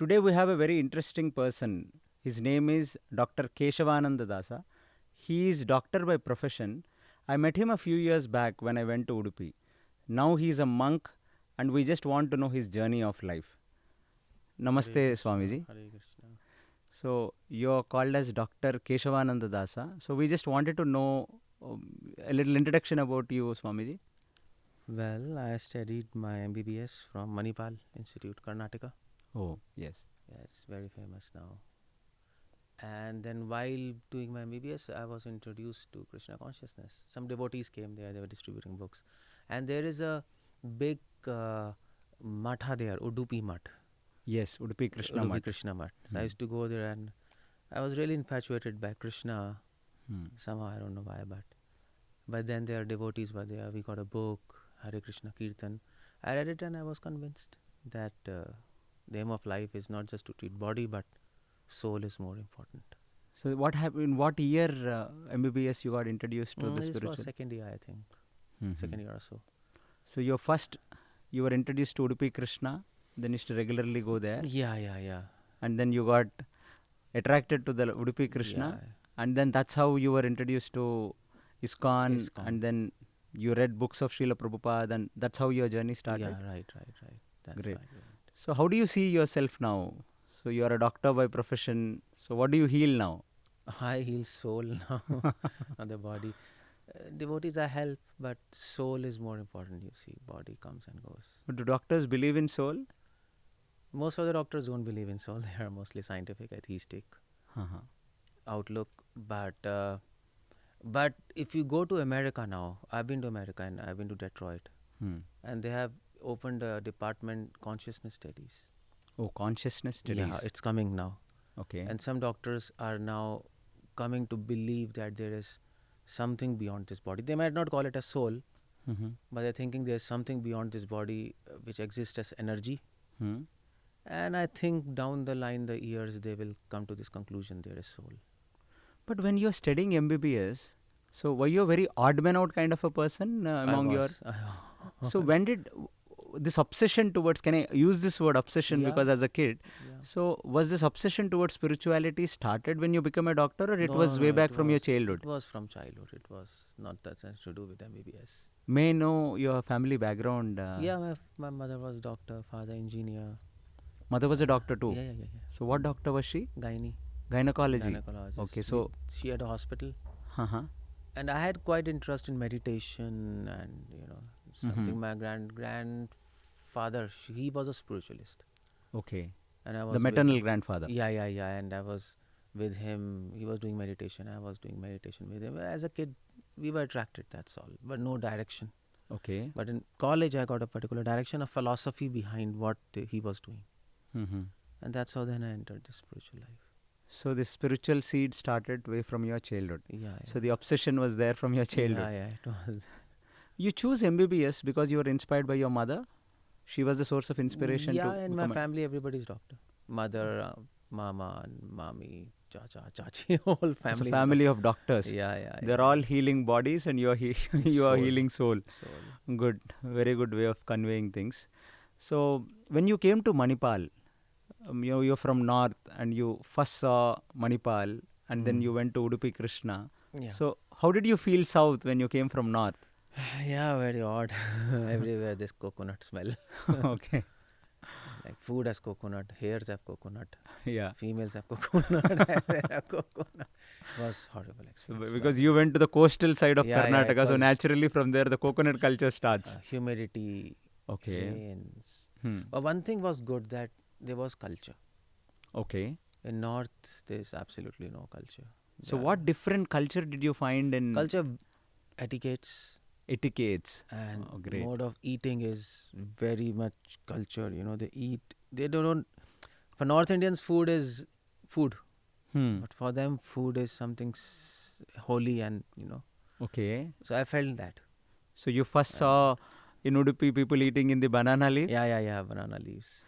today we have a very interesting person. His name is Dr. Keshav Anand Dasa. He is doctor by profession. I met him a few years back when I went to Udupi. Now he is a monk and we just want to know his journey of life. Namaste, Swamiji. Hare Krishna. So you are called as Dr. Keshav Anand Dasa. So we just wanted to know a little introduction about you, Swamiji. Well, I studied my M.B.B.S. from Manipal Institute, Karnataka. Oh, yes. Yeah, it's very famous now. And then while doing my M.B.B.S., I was introduced to Krishna consciousness. Some devotees came there, they were distributing books. And there is a big matha there, Udupi Math. Yes, Udupi Krishna Udupi Math. Krishna Math. So I used to go there and I was really infatuated by Krishna. Hmm. Somehow, I don't know why, but then their devotees were there. We got a book, Hare Krishna Kirtan. I read it and I was convinced that the aim of life is not just to treat body, but soul is more important. So what happened? In what year MBBS you got introduced to the This spiritual? was second year, I think. Mhm. Second year or so. So you were introduced to Udupi Krishna, then used to regularly go there, Yeah. and then you got attracted to the Udupi Krishna, Yeah. and then that's how you were introduced to ISKCON, ISKCON. and then you read books of Srila Prabhupada, and that's how your journey started. Yeah, right. That's Great. right. So how do you see yourself now? So you are a doctor by profession. So what do you heal now? I heal soul now, not the body. Devotees I help, but soul is more important, you see. Body comes and goes. But do doctors believe in soul? Most of the doctors don't believe in soul. They are mostly scientific, atheistic Uh-huh. outlook. But if you go to America now, I've been to America and I've been to Detroit, Hmm. and they have opened a department, consciousness studies. Oh, consciousness studies. Yeah, it's coming now. Okay. And some doctors are now coming to believe that there is something beyond this body. They might not call it a soul, Mm-hmm. but they're thinking there's something beyond this body which exists as energy. Hmm. And I think down the line, the years, they will come to this conclusion there is soul. But when you're studying MBBS, so were you a very odd man out kind of a person among your? So when did this obsession towards, can I use this word obsession Yeah. because as a kid, Yeah. so was this obsession towards spirituality started when you became a doctor, or it No, was no, way it back from your was- childhood? It was from childhood. It was not that much to do with MBBS. May I know your family background? Yeah, my mother was doctor, father engineer. Mother was a doctor too. Yeah. So what doctor was she? Gynecologist. Okay, so She had a hospital. uh-huh. And I had quite interest in meditation and, something. My grandfather, he was a spiritualist. Okay. And I was The maternal grandfather. Yeah. And I was with him. He was doing meditation. I was doing meditation with him. As a kid, we were attracted, that's all. But no direction. Okay. But in college, I got a particular direction, a philosophy behind what he was doing. Mm-hmm. And that's how then I entered the spiritual life. So this spiritual seed started way from your childhood. Yeah. So the obsession was there from your childhood. Yeah, it was. You choose MBBS because you were inspired by your mother? She was the source of inspiration Yeah, to in my become family, everybody's doctor. Mother, mama, and mommy, chacha, chachi, whole It's family. a family of doctors. Yeah. They're all healing bodies and you are you are Soul. healing soul. Soul. Good. Very good way of conveying things. So when you came to Manipal, you're from north and you first saw Manipal and then you went to Udupi Krishna. Yeah. So how did you feel south when you came from north? Yeah, very odd. Everywhere this coconut smell. Okay. Like food has coconut, hairs have coconut, Yeah. females have coconut, hair have coconut. It was horrible So experience. because you went to the coastal side of Yeah, it Karnataka, so was- naturally from there the coconut culture starts. Humidity, Okay. rains. Hmm. But one thing was good, that there was culture. Okay. In north, there is absolutely no culture. So Yeah. what different culture did you find in Culture, etiquettes, etiquettes? and Oh, great. mode of eating is very much culture. They eat. They don't. For North Indians, food is food, Hmm. but for them, food is something holy, and Okay. So I felt that. So you first saw in Udupi people eating in the banana leaf? Yeah. Banana leaves,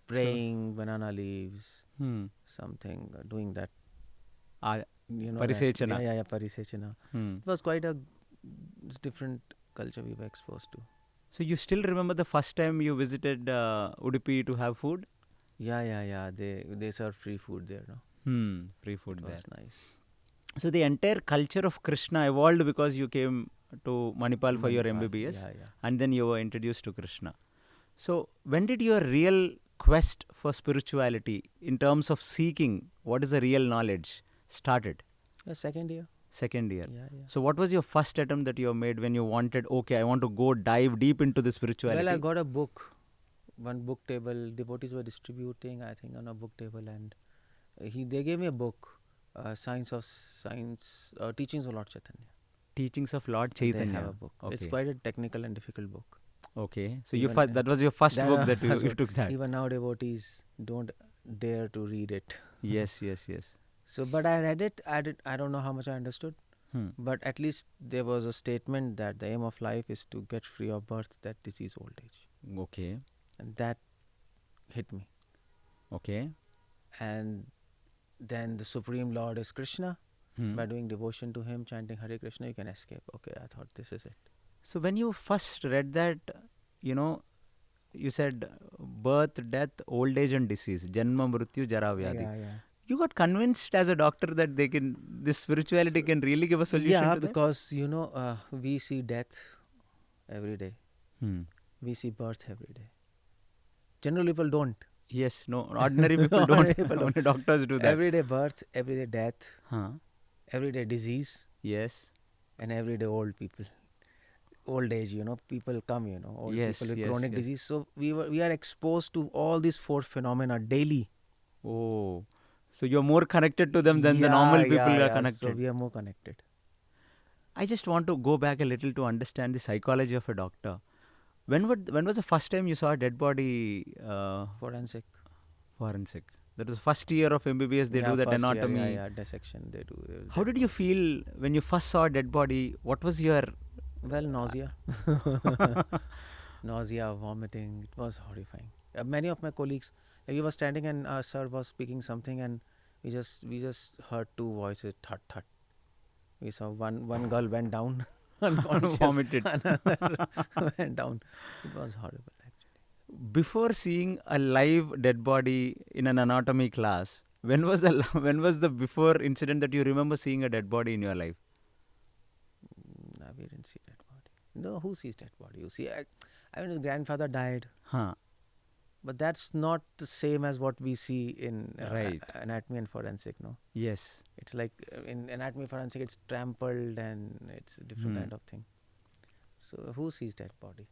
praying, banana leaves, Hmm. something, doing that. Ah, that- Parisechana. Yeah, parisechana. hmm. It was quite a different culture we were exposed to. So you still remember the first time you visited Udupi to have food? Yeah. They serve free food there, no? Free food It there. was nice. So the entire culture of Krishna evolved because you came to Manipal for your Manipal, MBBS, yeah. and then you were introduced to Krishna. So when did your real quest for spirituality, in terms of seeking what is the real knowledge, started? Yeah, second year. Second year. Yeah. So what was your first attempt that you made when you wanted, okay, I want to go dive deep into the spirituality? Well, I got a book, one book table. Devotees were distributing, I think, on a book table, and they gave me a book, Teachings of Lord Chaitanya. Teachings of Lord They Chaitanya. have a book. Okay. It's quite a technical and difficult book. Okay. So Even, that was your first book that you took that. Even now, devotees don't dare to read it. Yes. So, but I read it. I don't know how much I understood. But at least there was a statement that the aim of life is to get free of birth, that disease, old age. Okay. And that hit me. Okay. And then the Supreme Lord is Krishna. By doing devotion to him, chanting Hare Krishna, you can escape. Okay, I thought this is it. So when you first read that, you said birth, death, old age and disease, Janma, Mrityu, Jara, Vyadhi. Yeah. You got convinced as a doctor that this spirituality can really give a solution Yeah, to that? because, we see death every day. We see birth every day. General people don't. Yes, no, ordinary people don't. Only doctors do that. Every day birth, every day death, Huh. every day disease, Yes. and every day old people. Old age, people come, old Yes, people with yes, chronic yes. disease. So we are exposed to all these four phenomena daily. Oh, so you're more connected to them than the normal people are connected. So we are more connected. I just want to go back a little to understand the psychology of a doctor. When was the first time you saw a dead body? Forensic. That was first year of MBBS. They do that first year, anatomy. dissection they do. How did you feel when you first saw a dead body? What was your... Well, nausea. Nausea, vomiting. It was horrifying. Many of my colleagues, we were standing and sir was speaking something, and we just heard two voices, thud, thud. We saw one girl went down, unconscious, Vomited. another went down. It was horrible, actually. Before seeing a live dead body in an anatomy class, when was the before incident that you remember seeing a dead body in your life? No, we didn't see dead body. No, who sees dead body? You see, I mean, his grandfather died. Huh. But that's not the same as what we see in Right. anatomy and forensic, no? Yes. It's like in anatomy forensic, it's trampled and it's a different kind of thing. So who sees dead body?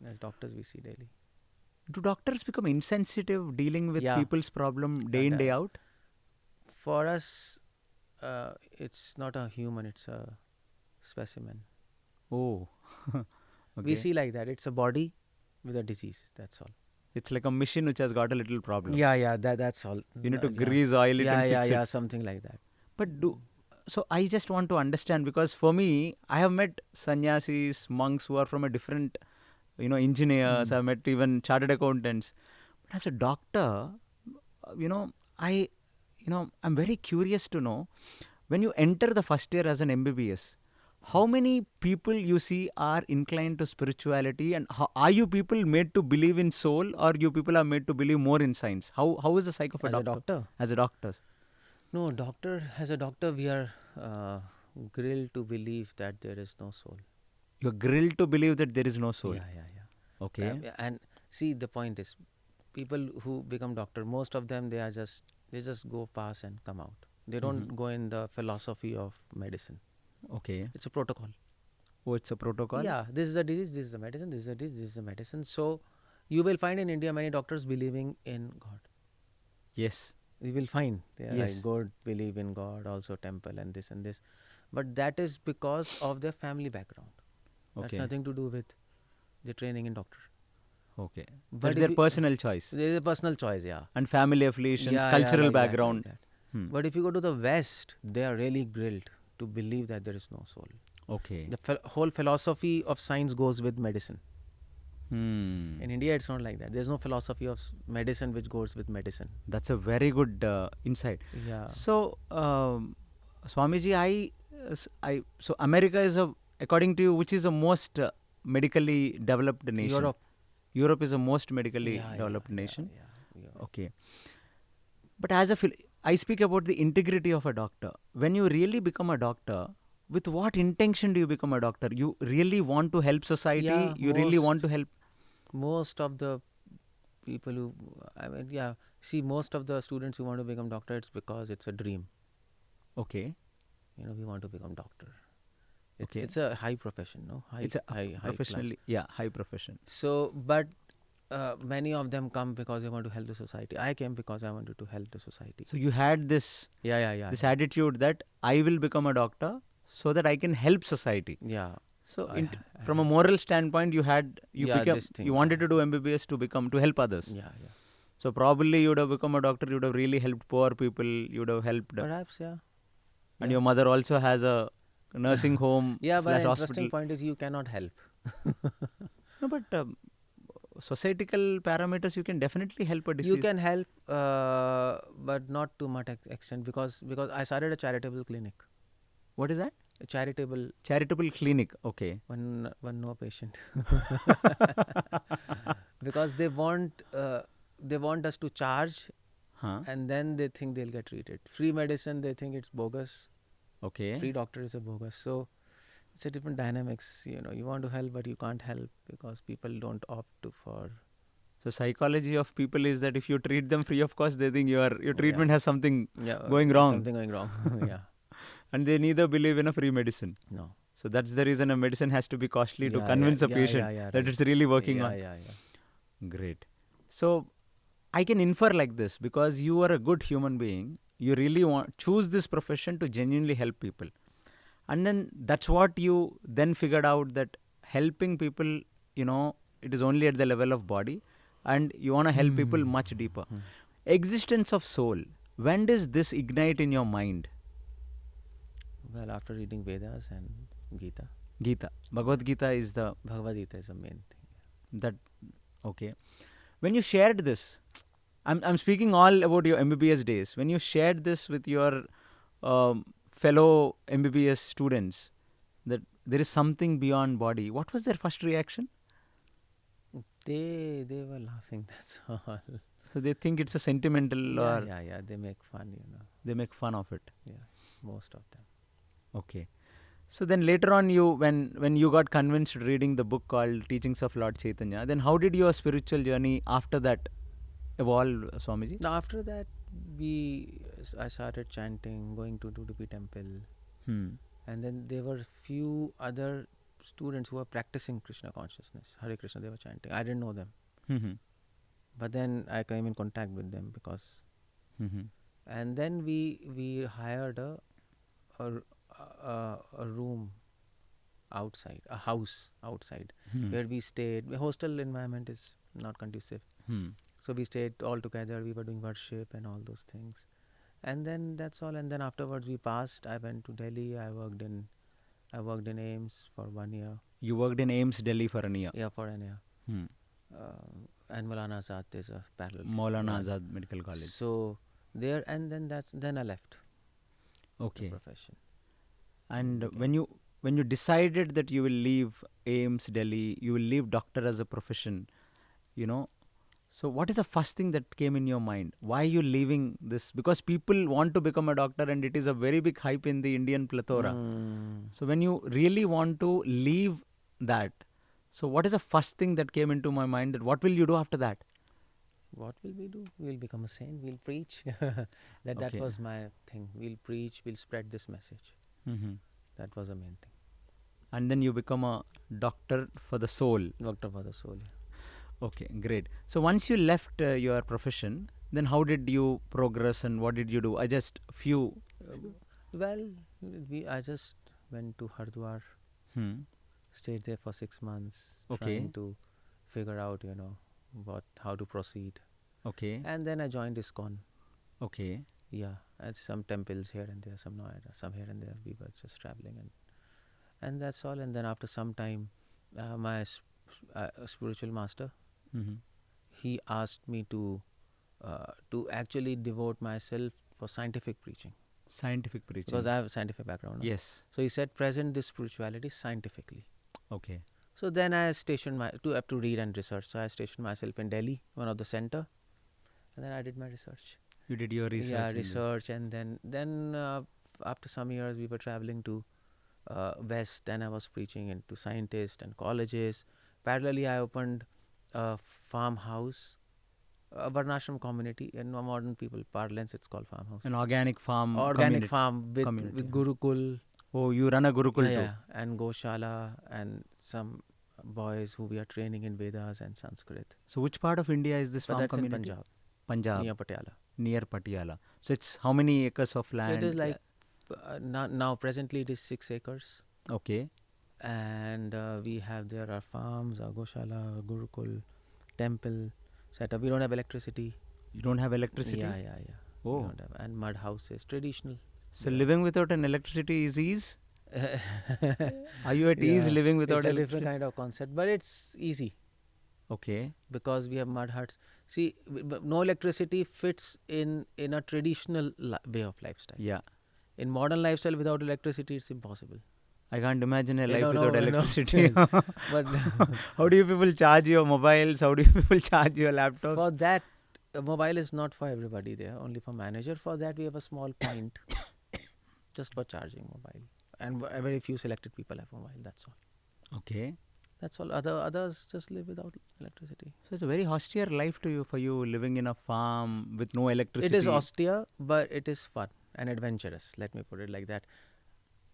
As doctors, we see daily. Do doctors become insensitive dealing with people's problem day in, day out? For us, it's not a human, it's a specimen. Oh. Okay. We see like that. It's a body with a disease, that's all. It's like a machine which has got a little problem. That's all. You need to grease, oil it and fix it. Something like that. But so I just want to understand, because for me, I have met sannyasis, monks who are from a different, engineers. I've met even chartered accountants. But as a doctor, I'm very curious to know, when you enter the first year as an MBBS, how many people you see are inclined to spirituality, and are you people made to believe in soul, or you people are made to believe more in science? How is the psyche of a doctor? As a doctor? No, as a doctor, we are grilled to believe that there is no soul. You're grilled to believe that there is no soul? Yeah. Okay. And see, the point is, people who become doctor, most of them, they just go pass and come out. They don't go in the philosophy of medicine. Okay. It's a protocol. Oh, it's a protocol? Yeah, this is a disease, this is a medicine, this is a disease, this is a medicine. So, you will find in India many doctors believing in God. Yes. You will find they are like, God, believe in God, also temple and this and this. But that is because of their family background. That's nothing to do with the training in doctor. Okay. But it's their personal choice. There is a personal choice, yeah. And family affiliations, cultural background. Like that. But if you go to the West, they are really grilled to believe that there is no soul. Okay. The whole philosophy of science goes with medicine. In India, it's not like that. There's no philosophy of medicine which goes with medicine. That's a very good insight. Yeah. So, Swamiji, so America is according to you, which is the most medically developed nation? Europe. Europe is the most medically developed nation. Yeah. Okay. But I speak about the integrity of a doctor. When you really become a doctor, with what intention do you become a doctor? You really want to help society? Yeah, You really want to help? most of the people who, see, most of the students who want to become doctor, it's because it's a dream. Okay. We want to become doctor. Okay. It's a high profession, no? It's a professionally, high profession. So, but many of them come because they want to help the society. I came because I wanted to help the society. So you had this This attitude that I will become a doctor so that I can help society. Yeah. So from a moral standpoint, you wanted to do MBBS to help others. Yeah. So probably you would have become a doctor. You would have really helped poor people. You would have helped. Perhaps, yeah. And your mother also has a nursing home. Yeah, but the hospital. interesting point is you cannot help. No, but societal parameters, you can definitely help a disease. You can help, but not to much extent, because I started a charitable clinic. What is that? A charitable clinic. Okay. One no patient. Because they want us to charge, and then they think they'll get treated. Free medicine, they think it's bogus. Okay. Free doctor is a bogus. So it's a different dynamics. You want to help, but you can't help because people don't opt for. So psychology of people is that if you treat them free of cost, they think your treatment has something going wrong. Something going wrong. Yeah. And they neither believe in a free medicine. No. So that's the reason a medicine has to be costly to convince a patient that it's really working on. Yeah. Great. So I can infer like this, because you are a good human being. You really choose this profession to genuinely help people. And then that's what you then figured out, that helping people, it is only at the level of body, and you want to help people much deeper. Existence of soul. When does this ignite in your mind? Well, after reading Vedas and Gita. Bhagavad Gita is the... Bhagavad Gita is the main thing. Okay. When you shared this, I'm speaking all about your MBBS days. When you shared this with your fellow MBBS students, that there is something beyond body, what was their first reaction? They were laughing, that's all. So they think it's a sentimental Yeah, they make fun, They make fun of it. Yeah, most of them. Okay. So then later on, when you got convinced reading the book called Teachings of Lord Chaitanya, then how did your spiritual journey after that evolve, Swamiji? Now after that, I started chanting, going to Udupi temple. And then there were few other students who were practicing Krishna consciousness. Hare Krishna, they were chanting. I didn't know them. But then I came in contact with them because... And then we hired a room outside, a house outside, where we stayed. The hostel environment is not conducive. So we stayed all together. We were doing worship and all those things. And then that's all. And then afterwards we passed. I went to Delhi. I worked in AIIMS for 1 year. You worked in AIIMS Delhi for a year? Yeah, for a year. And Maulana Azad is a parallel. Maulana Azad Medical College. So there, and then I left. Okay. The profession. And when you decided that you will leave AIIMS Delhi, you will leave doctor as a profession, so what is the first thing that came in your mind? Why are you leaving this? Because people want to become a doctor and it is a very big hype in the Indian plethora. So when you really want to leave that, so what is the first thing that came into my mind, that what will you do after that? What will we do? We'll become a saint. We'll preach. That was my thing. We'll preach. We'll spread this message. That was the main thing. And then you become a doctor for the soul. Doctor for the soul. Yeah. Okay, great. So once you left your profession, then how did you progress and what did you do? I just I just went to Haridwar. Stayed there for 6 months, trying to figure out, how to proceed. Okay. And then I joined ISKCON. Okay. Yeah, at some temples here and there, some Noida, some here and there. We were just traveling, and that's all. And then after some time, my spiritual master, he asked me to actually devote myself for scientific preaching. Scientific preaching. Because I have a scientific background. Yes. So he said, present this spirituality scientifically. Okay. So then I stationed to read and research. So I stationed myself in Delhi, one of the center, And then I did my research. You did your research. Yeah, in this. research, and then after some years we were traveling to West, and I was preaching into scientists and colleges. Parallelly, I opened a farmhouse, a Varnashram community. In modern people parlance, it's called farmhouse. An organic farm. Organic community. farm with community. Gurukul. Oh, you run a Gurukul too. Yeah, and Goshala, and some boys who we are training in Vedas and Sanskrit. So which part of India is this But farm that's community? in Punjab, Punjab. near Patiala. Near Patiala. So it's how many acres of land? It is like now presently it is 6 acres. Okay. And we have there are farms, Goshala, Gurukul, temple setup. We don't have electricity. You don't have electricity? Yeah. We Oh. don't have, and mud houses, traditional. So living without an electricity is ease? Are you at ease living without it's a electricity? different kind of concept, but it's easy Okay. because we have mud huts. See, no electricity fits in a traditional way of lifestyle. Yeah. In modern lifestyle, without electricity, it's impossible. I can't imagine a life No, without no. electricity. But How do you people charge your mobiles? How do you people charge your laptop? for that, a mobile is not for everybody there, only for manager. For that, we have a small point just for charging mobile. And very few selected people have mobile, that's all. Okay. That's all. Others just live without electricity. So it's a very austere life for you living in a farm with no electricity. It is austere, but it is fun and adventurous. Let me put it like that.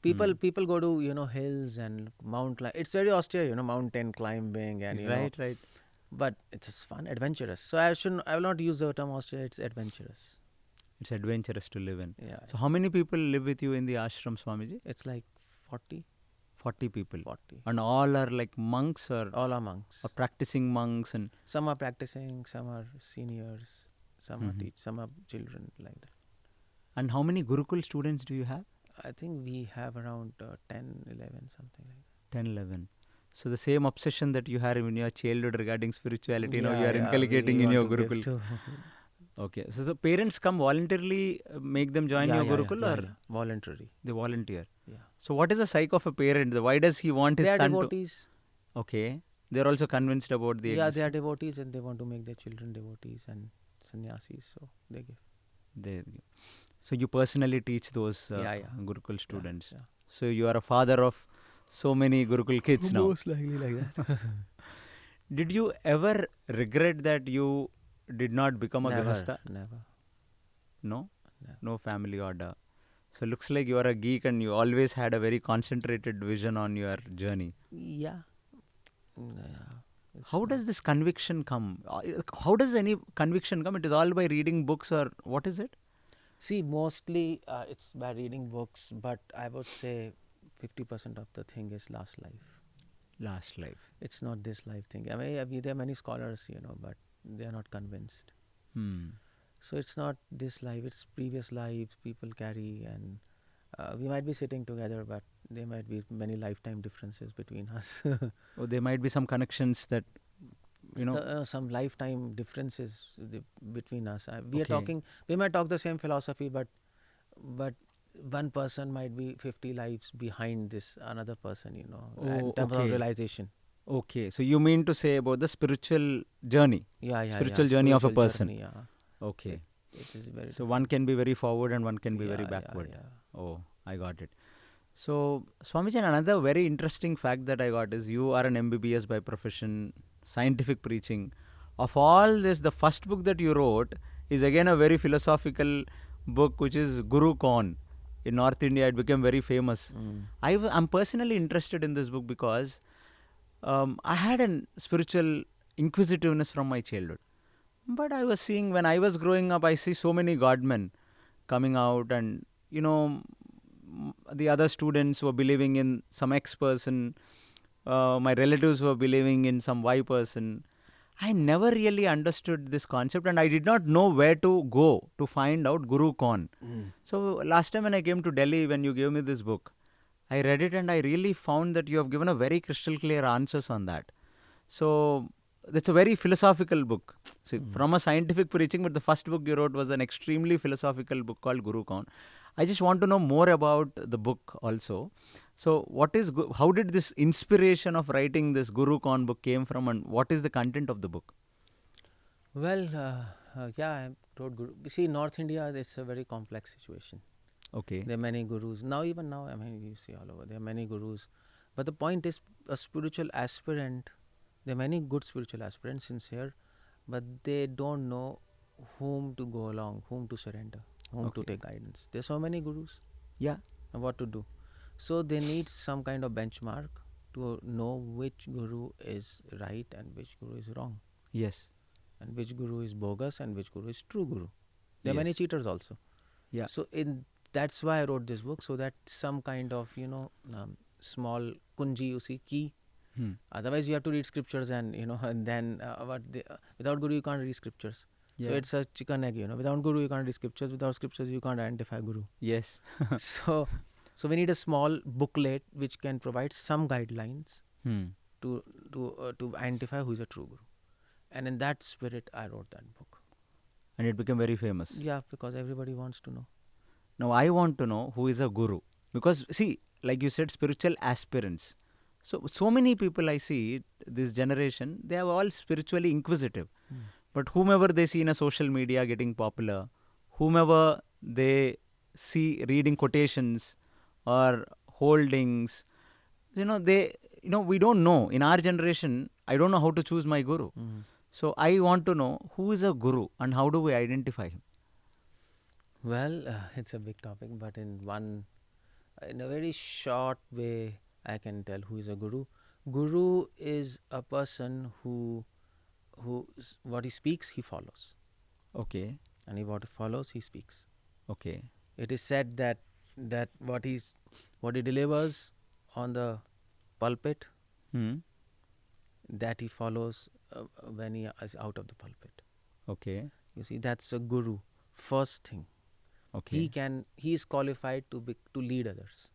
People go to hills and it's very austere, mountain climbing and Right. But it's just fun, adventurous. So I will not use the term austere. It's adventurous. It's adventurous to live in. Yeah. So how many people live with you in the ashram, Swamiji? It's like 40. 40 people. 40. And all are like monks or All are monks. practicing monks and Some are practicing, some are seniors, some are some are children, like that. and how many Gurukul students do you have? I think we have around 10, 11, something like that. 10, 11. So the same obsession that you had in your childhood regarding spirituality, now you are Yeah, inculcating we in your want to give Gurukul. to- Okay. So parents come voluntarily, make them join your Gurukul or voluntary. they volunteer? Yeah. So what is the psyche of a parent? Why does he want his They are son devotees. to... Okay. They're also convinced about the... Yeah, they are devotees and they want to make their children devotees and sannyasis, so they give. So you personally teach those Yeah. Gurukul students. Yeah. So you are a father of so many Gurukul kids now. Most likely like that. Did you ever regret that you did not become a Grihastha? Never. No? Never. No family order. So looks like you are a geek and you always had a very concentrated vision on your journey. Yeah. How does this conviction come? How does any conviction come? It is all by reading books or what is it? See, mostly it's by reading books, but I would say 50% of the thing is last life. Last life. It's not this life thing. I mean, there are many scholars, but they are not convinced. So it's not this life, it's previous lives people carry, and we might be sitting together, but there might be many lifetime differences between us. Or there might be some connections that, some lifetime differences between us. We are Okay. talking, we might talk the same philosophy, but one person might be 50 lives behind this another person, in terms of okay. realization. Okay, so you mean to say about the spiritual journey? Spiritual journey of a spiritual person. journey, yeah. Okay. It is very So one can be very forward and one can be very Yeah, backward. yeah. Oh, I got it. So, Swamiji, another very interesting fact that I got is you are an MBBS by profession, scientific preaching. Of all this, the first book that you wrote is again a very philosophical book, which is Guru Kon. In North India, it became very famous. I'm personally interested in this book because I had a spiritual inquisitiveness from my childhood. But I was seeing, when I was growing up, I see so many godmen coming out and, the other students were believing in some X person, my relatives were believing in some Y person. I never really understood this concept and I did not know where to go to find out Guru Kon. So last time when I came to Delhi, when you gave me this book, I read it and I really found that you have given a very crystal clear answers on that. So it's a very philosophical book. So from a scientific preaching, but the first book you wrote was an extremely philosophical book called Guru Kon. I just want to know more about the book also. So how did this inspiration of writing this Guru Kon book came from and what is the content of the book? Well, Yeah, I wrote Guru. You see, North India, it's a very complex situation. Okay. There are many gurus. Even now, I mean, you see all over, there are many gurus. But the point is, a spiritual aspirant, there are many good spiritual aspirants, sincere, but they don't know whom to go along, whom to surrender, whom to Okay. take guidance. There's so many gurus. Yeah. And what to do? So they need some kind of benchmark to know which guru is right and which guru is wrong, Yes. and which guru is bogus and which guru is true guru. There are many Yes. cheaters also. Yeah. So that's why I wrote this book, so that some kind of small kunji, you see, key. Otherwise you have to read scriptures and and then without guru you can't read scriptures. Yeah. So it's a chicken egg, without guru you can't read scriptures, without scriptures you can't identify guru. Yes. So we need a small booklet which can provide some guidelines to identify who is a true guru. And in that spirit I wrote that book. And it became very famous. Yeah, because everybody wants to know. Now I want to know who is a guru, because see, like you said, spiritual aspirants. So many people I see this generation, they are all spiritually inquisitive. But whomever they see in a social media getting popular, whomever they see reading quotations or holdings, we don't know. In our generation, I don't know how to choose my guru. So I want to know who is a guru and how do we identify him? Well, it's a big topic, but in a very short way, I can tell who is a guru. Guru is a person who what he speaks, he follows. Okay. And what he follows, he speaks. Okay. It is said that what he delivers on the pulpit, that he follows when he is out of the pulpit. Okay. You see, that's a guru. First thing. Okay. He is qualified to lead others.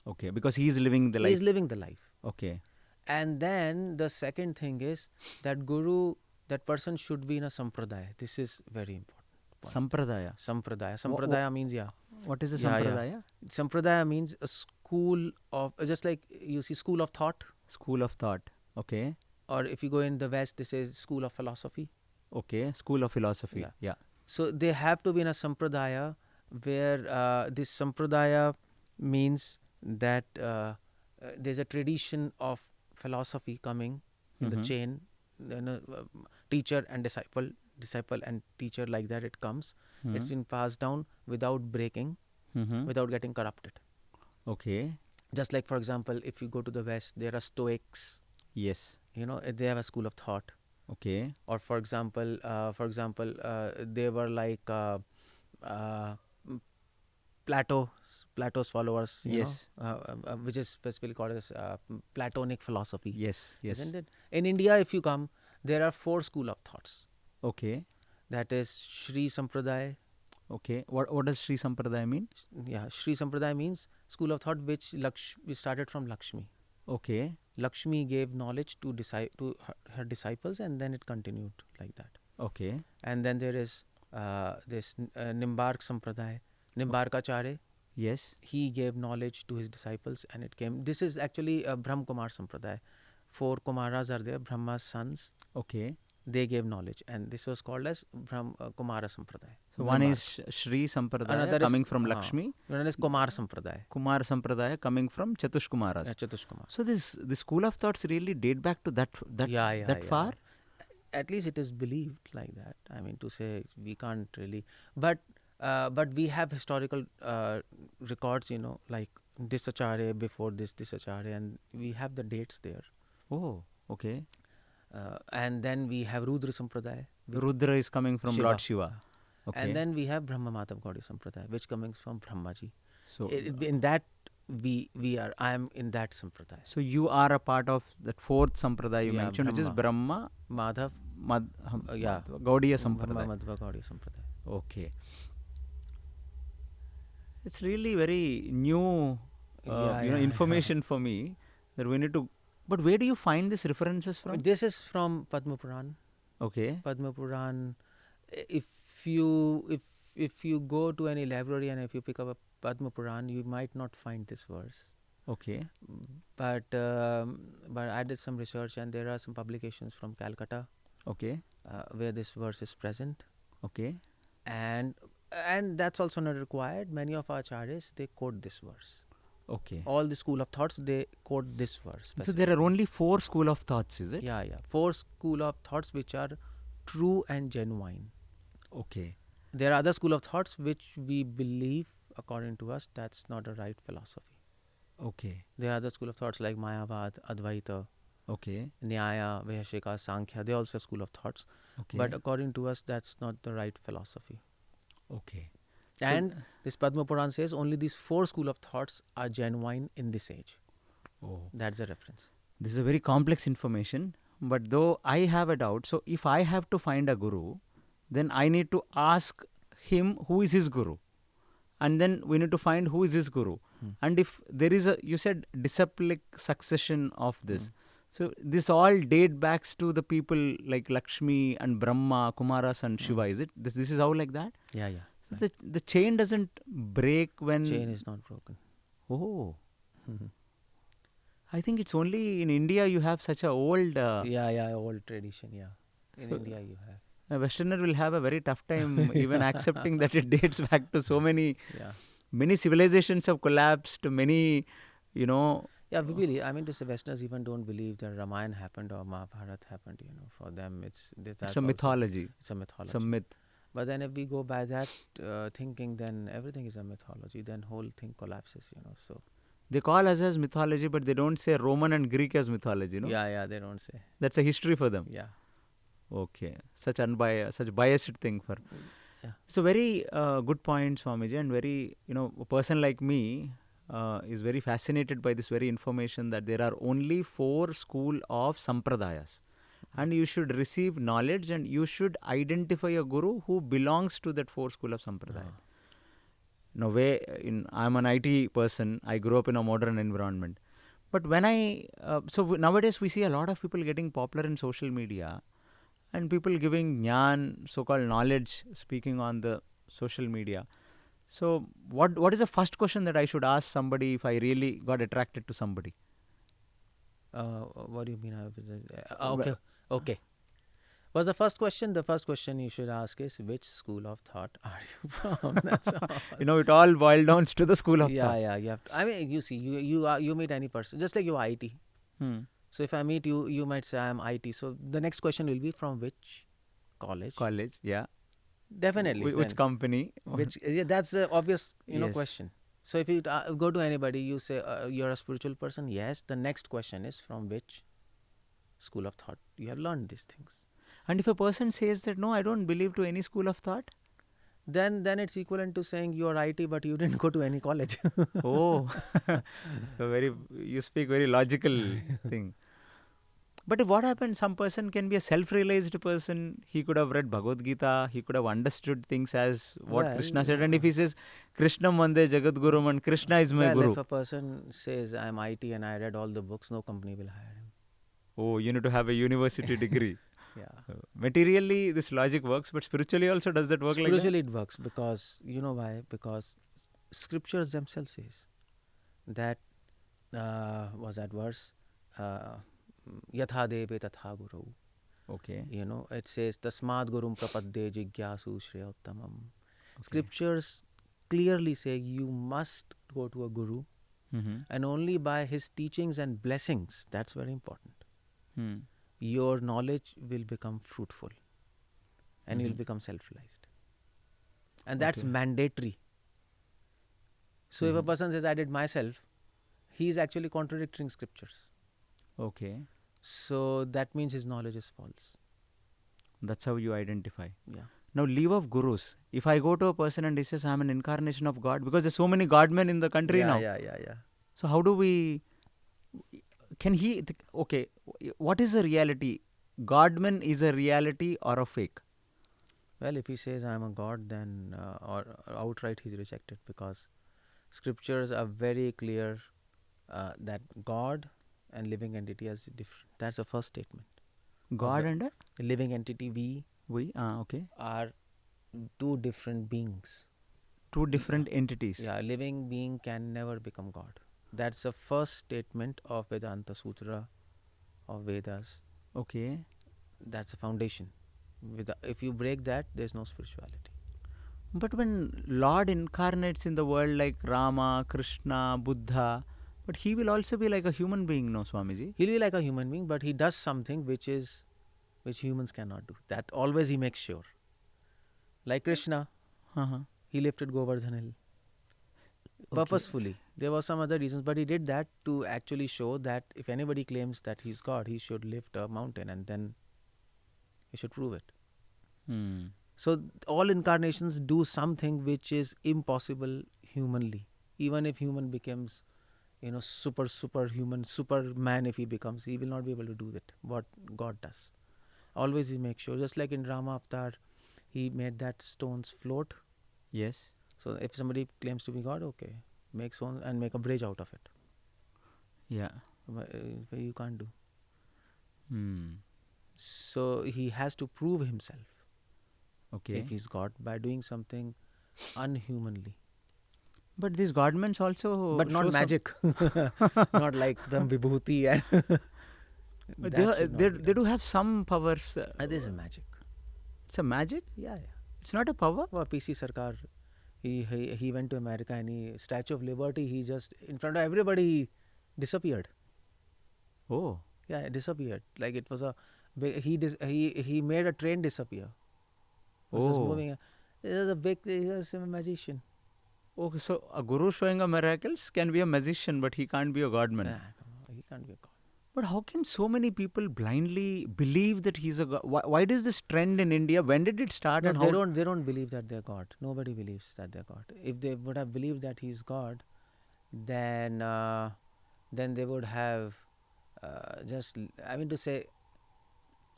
Okay, because he is living the life. He is living the life. Okay. And then the second thing is that guru, that person should be in a sampradaya. This is very important. Sampradaya. Sampradaya means, yeah. What is a Yeah, sampradaya? yeah. Sampradaya means a school of, just like you see school of thought. School of thought. Okay. Or if you go in the West, this is school of philosophy. Okay. School of philosophy. Yeah. So they have to be in a sampradaya where this sampradaya means that there's a tradition of philosophy coming in the chain, teacher and disciple and teacher, like that it comes. It's been passed down without breaking, without getting corrupted. Okay. Just like, for example, if you go to the West, there are Stoics. Yes. They have a school of thought. Okay. Or for example, they were like Plato's followers. Yes. Which is specifically called as Platonic philosophy. Yes. Yes. Isn't it? In India, if you come, there are 4 school of thoughts. Okay. That is Shri Sampradaya. Okay. What does Sri Sampradaya mean? Yeah, Shri Sampradaya means school of thought which started from Lakshmi. Okay. Lakshmi gave knowledge to her disciples, and then it continued like that. Okay. And then there is this Nimbark Sampradaya, Nimbarkacharya. Yes. He gave knowledge to his disciples, and it came. This is actually a Brahm Kumar Sampradaya. 4 Kumaras are there, Brahma's sons. Okay. They gave knowledge, and this was called as Kumara Sampradaya. So one is Shri Sampradaya coming from Lakshmi. One is Kumar Sampradaya. Kumar Sampradaya coming from Chatushkumaras. Yeah, Chatushkumar. So this school of thoughts really date back to that far? At least it is believed like that. I mean, to say we can't really, but we have historical records, like this Acharya before this Acharya, and we have the dates there. Oh, okay. And then we have Rudra Sampradaya. Rudra is coming from Shiva. Lord Shiva. Okay. And then we have Brahma Madhav Gaudiya Sampradaya, which comes from Brahmaji. So In that, I am in that Sampradaya. So you are a part of that 4th Sampradaya you mentioned, which is Brahma Madhav Gaudiya Sampradaya. Brahma Madhva Gaudiya Sampradaya. Okay. It's really very new information for me that we need to. But where do you find these references from? This is from Padma Puran. Okay. Padma Puran. If you go to any library and if you pick up a Padma Puran, you might not find this verse. Okay. But I did some research, and there are some publications from Calcutta. Okay. Where this verse is present. Okay. And that's also not required. Many of our acharyas, they quote this verse. Okay. All the school of thoughts, they quote this verse. So there are only 4 school of thoughts, is it? Yeah, 4 school of thoughts which are true and genuine. Okay. There are other school of thoughts which we believe, according to us, that's not a right philosophy. Okay. There are other school of thoughts like Mayavad, Advaita, Okay. Nyaya, Vaisheshika, Sankhya. They also have school of thoughts. Okay. But according to us, that's not the right philosophy. Okay. And this Padma Puran says only these 4 school of thoughts are genuine in this age. Oh. That's the reference. This is a very complex information, but though I have a doubt, so if I have to find a guru, then I need to ask him who is his guru. And then we need to find who is his guru. And if there is you said disciplic succession of this. So this all date backs to the people like Lakshmi and Brahma, Kumaras and Shiva, is it? This is how like that? Yeah. So the chain doesn't break when... Chain is not broken. Oh. I think it's only in India you have such a old... old tradition, yeah. In India you have. A Westerner will have a very tough time even accepting that it dates back to so many... Yeah. Many civilizations have collapsed, many, Yeah, we believe. I mean, the Westerners even don't believe that Ramayana happened or Mahabharata happened. For them, it's a mythology. It's a mythology. It's a myth. But then, if we go by that thinking, then everything is a mythology. Then whole thing collapses. So they call us as mythology, but they don't say Roman and Greek as mythology. Yeah, they don't say. That's a history for them. Yeah. Okay, such biased thing for. Yeah. So very good point, Swamiji, and very a person like me is very fascinated by this very information that there are only 4 school of sampradayas, and you should receive knowledge and you should identify a guru who belongs to that 4 school of sampradaya. I'm an IT person. I grew up in a modern environment, but when so nowadays we see a lot of people getting popular in social media. And people giving jnana, so-called knowledge, speaking on the social media. So, what is the first question that I should ask somebody if I really got attracted to somebody? What do you mean? Okay. What's the first question? The first question you should ask is, which school of thought are you from? That's all. It all boils down to the school of thought. Yeah. You have to, I mean, you see, you meet any person, just like your IT. So if I meet you, you might say I am IT. So the next question will be, from which college? College, yeah. Definitely. Which company? That's the obvious, Yes. question. So if you go to anybody, you say you're a spiritual person. Yes. The next question is, from which school of thought you have learned these things. And if a person says that no, I don't believe to any school of thought, then it's equivalent to saying you're IT, but you didn't go to any college. Oh, you speak very logical thing. But if what happens, some person can be a self-realized person. He could have read Bhagavad Gita. He could have understood things as what Krishna said. And if he says, Krishna Mande Jagat Guru and Krishna is my Guru. If a person says, I'm IT and I read all the books, no company will hire him. Oh, you need to have a university degree. Yeah. Materially, this logic works, but spiritually also, does that work like that? Spiritually it works, because, you know why? Because scriptures themselves says that, was that verse? Yatha deve tatha guru. Okay. It says, Tasmad gurum prapadde jigyasu shreyottamam. Scriptures clearly say you must go to a guru, and only by his teachings and blessings, that's very important, your knowledge will become fruitful and you'll become self-realized. And that's mandatory. So if a person says, I did myself, he is actually contradicting scriptures. Okay. So that means his knowledge is false. That's how you identify. Yeah. Now, leave of gurus. If I go to a person and he says, I'm an incarnation of God, because there's so many godmen in the country now. Yeah. So how do we... Okay, what is the reality? Godman is a reality or a fake? Well, if he says I'm a god, then or outright he's rejected, because scriptures are very clear that God and living entity are different. That's the first statement. God and a living entity, okay. are 2 different beings. 2 different entities. Yeah, living being can never become God. That's the first statement of Vedanta Sutra of Vedas. Okay. That's the foundation. If you break that, there's no spirituality. But when Lord incarnates in the world like Rama, Krishna, Buddha, but he will also be like a human being, no, Swamiji? He'll be like a human being, but he does something which humans cannot do. That always he makes sure. Like Krishna, he lifted Govardhan Hill purposefully. There were some other reasons, but he did that to actually show that if anybody claims that he's God, he should lift a mountain and then he should prove it. So all incarnations do something which is impossible humanly. Even if human becomes, superhuman, Superman, if he becomes, he will not be able to do that. What God does. Always he makes sure. Just like in Rama Avatar, he made that stones float. Yes. So if somebody claims to be God, okay, make stone and make a bridge out of it. Yeah. But you can't do. Hmm. So he has to prove himself. Okay. If he's God, by doing something unhumanly. But these godments also... But not magic. Not like the vibhuti. And they do have some powers. This is magic. It's a magic? Yeah. It's not a power? Well, PC Sarkar, he went to America and Statue of Liberty, he just, in front of everybody, he disappeared. Oh. Yeah, disappeared. Like it was he made a train disappear. It was just moving. He was a magician. Okay, so a guru showing a miracles can be a magician, but he can't be a godman. He can't be a god. But how can so many people blindly believe that he's a god? Why does this trend in India? When did it start? No, and they don't believe that they're God. Nobody believes that they're God. If they would have believed that he's God, then they would have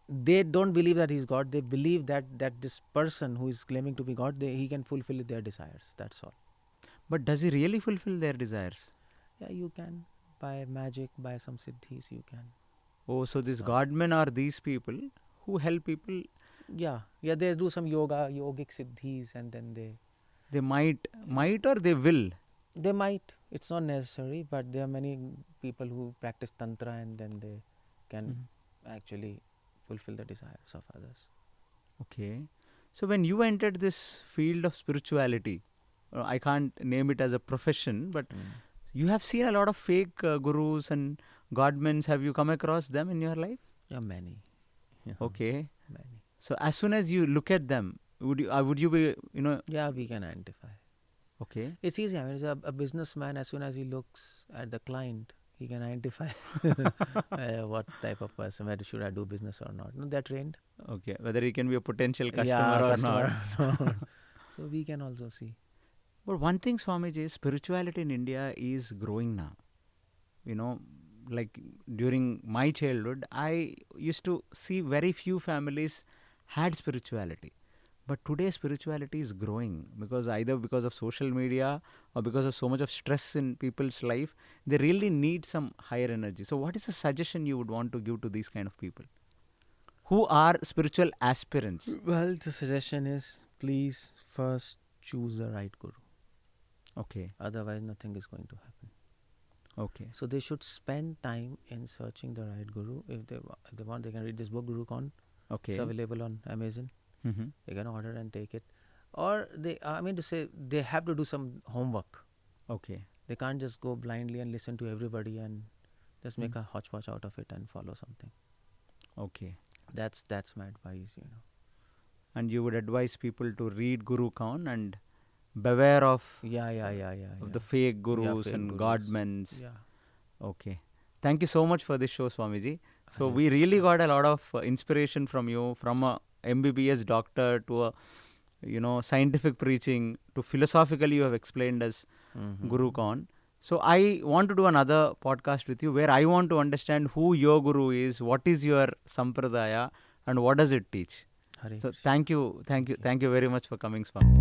they don't believe that he's God. They believe that this person who is claiming to be God, he can fulfill their desires. That's all. But does he really fulfill their desires? Yeah, you can. By magic, by some siddhis, you can. Oh, so these godmen are these people who help people? Yeah, they do some yogic siddhis, and then they might or they will? They might. It's not necessary, but there are many people who practice tantra and then they can actually fulfill the desires of others. Okay. So when you entered this field of spirituality, I can't name it as a profession, but you have seen a lot of fake gurus and godmen. Have you come across them in your life? Yeah, many. Yeah. Okay. Many. So as soon as you look at them, would you be, Yeah, we can identify. Okay. It's easy. I mean, it's a businessman, as soon as he looks at the client, he can identify what type of person, whether should I do business or not. No, they're trained. Okay. Whether he can be a potential customer or not. So we can also see. But one thing, Swamiji, is spirituality in India is growing now. Like during my childhood, I used to see very few families had spirituality. But today spirituality is growing either because of social media or because of so much of stress in people's life. They really need some higher energy. So what is the suggestion you would want to give to these kind of people who are spiritual aspirants? Well, the suggestion is, please first choose the right guru. Okay. Otherwise, nothing is going to happen. Okay. So they should spend time in searching the right guru. If they want, they can read this book, Guru Kon. Okay. It's available on Amazon. Mm-hmm. They can order and take it. Or they have to do some homework. Okay. They can't just go blindly and listen to everybody and just make a hodgepodge out of it and follow something. Okay. That's my advice, And you would advise people to read Guru Kon and beware of the fake gurus and godmens. Yeah. Okay. Thank you so much for this show, Swamiji. So we really got a lot of inspiration from you, from a M.B.B.S. doctor to a scientific preaching to philosophically you have explained as Guru Kon. So I want to do another podcast with you where I want to understand who your guru is, what is your sampradaya, and what does it teach. So thank you very much for coming, Swami.